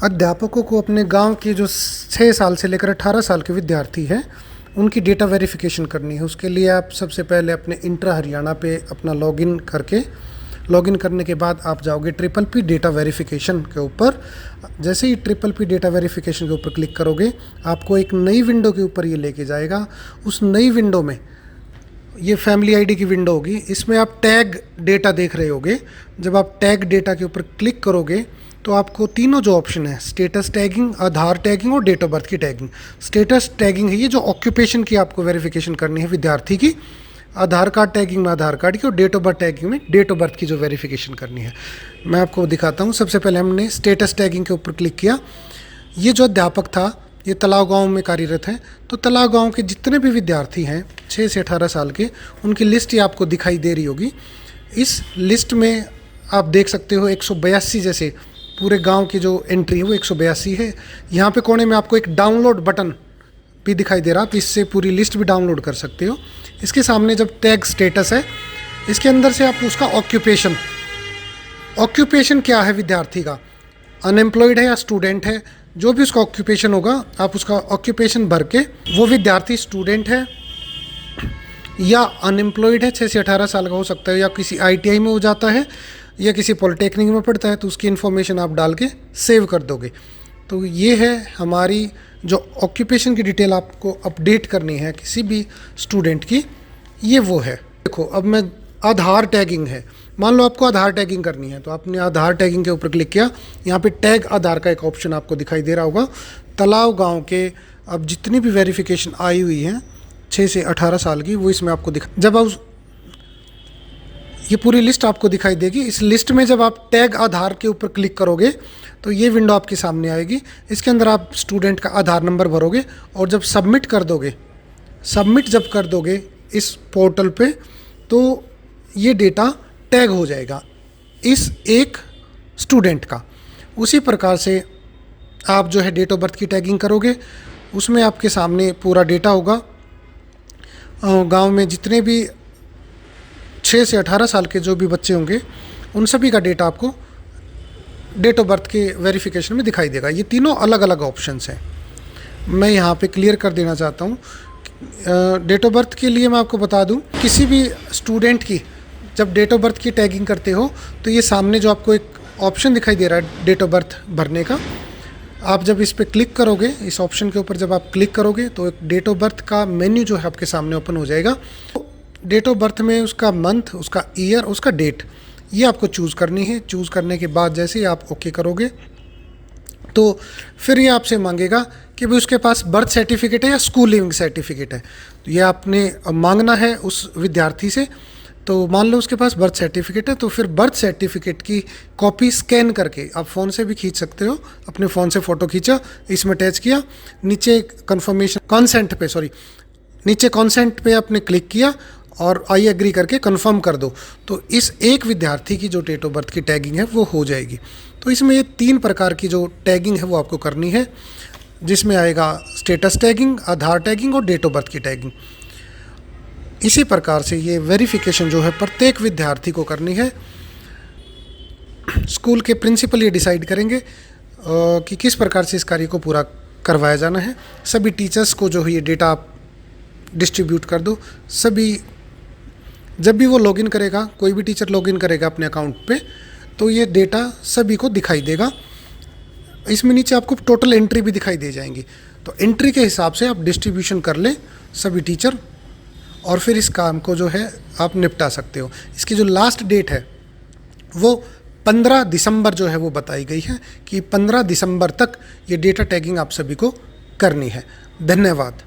अध्यापकों को अपने गांव के जो 6 साल से लेकर 18 साल के विद्यार्थी हैं उनकी डेटा वेरिफिकेशन करनी है। उसके लिए आप सबसे पहले अपने इंट्रा हरियाणा पे अपना लॉगिन करने के बाद आप जाओगे ट्रिपल पी डेटा वेरिफिकेशन के ऊपर। जैसे ही ट्रिपल पी डेटा वेरिफिकेशन के ऊपर क्लिक करोगे आपको एक नई विंडो के ऊपर ये लेके जाएगा। उस नई विंडो में ये फैमिली आईडी की विंडो होगी, इसमें आप टैग डेटा देख रहे होगे। जब आप टैग डेटा के ऊपर क्लिक करोगे तो आपको तीनों जो ऑप्शन है, स्टेटस टैगिंग, आधार टैगिंग और डेट ऑफ बर्थ की टैगिंग। स्टेटस टैगिंग है ये जो ऑक्यूपेशन की आपको वेरिफिकेशन करनी है विद्यार्थी की, आधार कार्ड टैगिंग में आधार कार्ड की और डेट ऑफ बर्थ टैगिंग में डेट ऑफ बर्थ की जो वेरिफिकेशन करनी है। मैं आपको दिखाता हूँ। सबसे पहले हमने स्टेटस टैगिंग के ऊपर क्लिक किया। ये जो अध्यापक था ये तलाव गांव में कार्यरत है, तो तलाव गांव के जितने भी विद्यार्थी हैं 6 से 18 साल के, उनकी लिस्ट ये आपको दिखाई दे रही होगी। इस लिस्ट में आप देख सकते हो 182 जैसे पूरे गांव की जो एंट्री है वो 182 है। यहाँ पे कोने में आपको एक डाउनलोड बटन भी दिखाई दे रहा, आप इससे पूरी लिस्ट भी डाउनलोड कर सकते हो। इसके सामने जब टैग स्टेटस है, इसके अंदर से आप उसका ऑक्यूपेशन क्या है विद्यार्थी का, अनएम्प्लॉयड है या स्टूडेंट है, जो भी उसका ऑक्यूपेशन होगा आप उसका ऑक्यूपेशन भर के, वो विद्यार्थी स्टूडेंट है या अनएम्प्लॉयड है, 6 से 18 साल का हो सकता है, या किसी ITI में हो जाता है या किसी पॉलिटेक्निक में पढ़ता है, तो उसकी इन्फॉर्मेशन आप डाल के सेव कर दोगे। तो ये है हमारी जो ऑक्यूपेशन की डिटेल आपको अपडेट करनी है किसी भी स्टूडेंट की, ये वो है। देखो अब मैं आधार टैगिंग है, मान लो आपको आधार टैगिंग करनी है, तो आपने आधार टैगिंग के ऊपर क्लिक किया। यहाँ पे टैग आधार का एक ऑप्शन आपको दिखाई दे रहा होगा। तलाव गांव के अब जितनी भी वेरिफिकेशन आई हुई हैं 6 से 18 साल की, वो इसमें आपको जब आप ये पूरी लिस्ट आपको दिखाई देगी। इस लिस्ट में जब आप टैग आधार के ऊपर क्लिक करोगे तो ये विंडो आपके सामने आएगी। इसके अंदर आप स्टूडेंट का आधार नंबर भरोगे और जब सबमिट जब कर दोगे इस पोर्टल पे, तो ये डेटा टैग हो जाएगा इस एक स्टूडेंट का। उसी प्रकार से आप जो है डेट ऑफ बर्थ की टैगिंग करोगे, उसमें आपके सामने पूरा डेटा होगा। गांव में जितने भी 6 से 18 साल के जो भी बच्चे होंगे उन सभी का डेटा आपको डेट ऑफ बर्थ के वेरिफिकेशन में दिखाई देगा। ये तीनों अलग अलग ऑप्शंस हैं। मैं यहाँ पे क्लियर कर देना चाहता हूँ। डेट ऑफ बर्थ के लिए मैं आपको बता दूँ, किसी भी स्टूडेंट की जब डेट ऑफ बर्थ की टैगिंग करते हो तो ये सामने जो आपको एक ऑप्शन दिखाई दे रहा है डेट ऑफ बर्थ भरने का, आप जब इस पर क्लिक करोगे, इस ऑप्शन के ऊपर जब आप क्लिक करोगे तो एक डेट ऑफ बर्थ का मेन्यू जो है आपके सामने ओपन हो जाएगा। डेट ऑफ बर्थ में उसका मंथ, उसका ईयर, उसका डेट, ये आपको चूज़ करनी है। चूज़ करने के बाद जैसे ही आप ओके करोगे तो फिर ये आपसे मांगेगा कि भाई उसके पास बर्थ सर्टिफिकेट है या स्कूल लिविंग सर्टिफिकेट है। तो ये आपने मांगना है उस विद्यार्थी से। तो मान लो उसके पास बर्थ सर्टिफिकेट है, तो फिर बर्थ सर्टिफिकेट की कॉपी स्कैन करके आप फ़ोन से भी खींच सकते हो। अपने फ़ोन से फ़ोटो खींचा, इसमें अटैच किया, नीचे कॉन्सेंट पे आपने क्लिक किया और आई एग्री करके कंफर्म कर दो, तो इस एक विद्यार्थी की जो डेट ऑफ बर्थ की टैगिंग है वो हो जाएगी। तो इसमें ये 3 प्रकार की जो टैगिंग है वो आपको करनी है, जिसमें आएगा स्टेटस टैगिंग, आधार टैगिंग और डेट ऑफ बर्थ की टैगिंग। इसी प्रकार से ये वेरिफिकेशन जो है प्रत्येक विद्यार्थी को करनी है। स्कूल के प्रिंसिपल ये डिसाइड करेंगे कि किस प्रकार से इस कार्य को पूरा करवाया जाना है। सभी टीचर्स को जो है ये डेटा आप डिस्ट्रीब्यूट कर दो। सभी जब भी वो लॉगिन करेगा, कोई भी टीचर लॉगिन करेगा अपने अकाउंट पे, तो ये डेटा सभी को दिखाई देगा। इसमें नीचे आपको टोटल एंट्री भी दिखाई दे जाएंगी, तो एंट्री के हिसाब से आप डिस्ट्रीब्यूशन कर लें सभी टीचर, और फिर इस काम को जो है आप निपटा सकते हो। इसकी जो लास्ट डेट है वो 15 दिसंबर जो है वो बताई गई है कि 15 दिसंबर तक ये डेटा टैगिंग आप सभी को करनी है। धन्यवाद।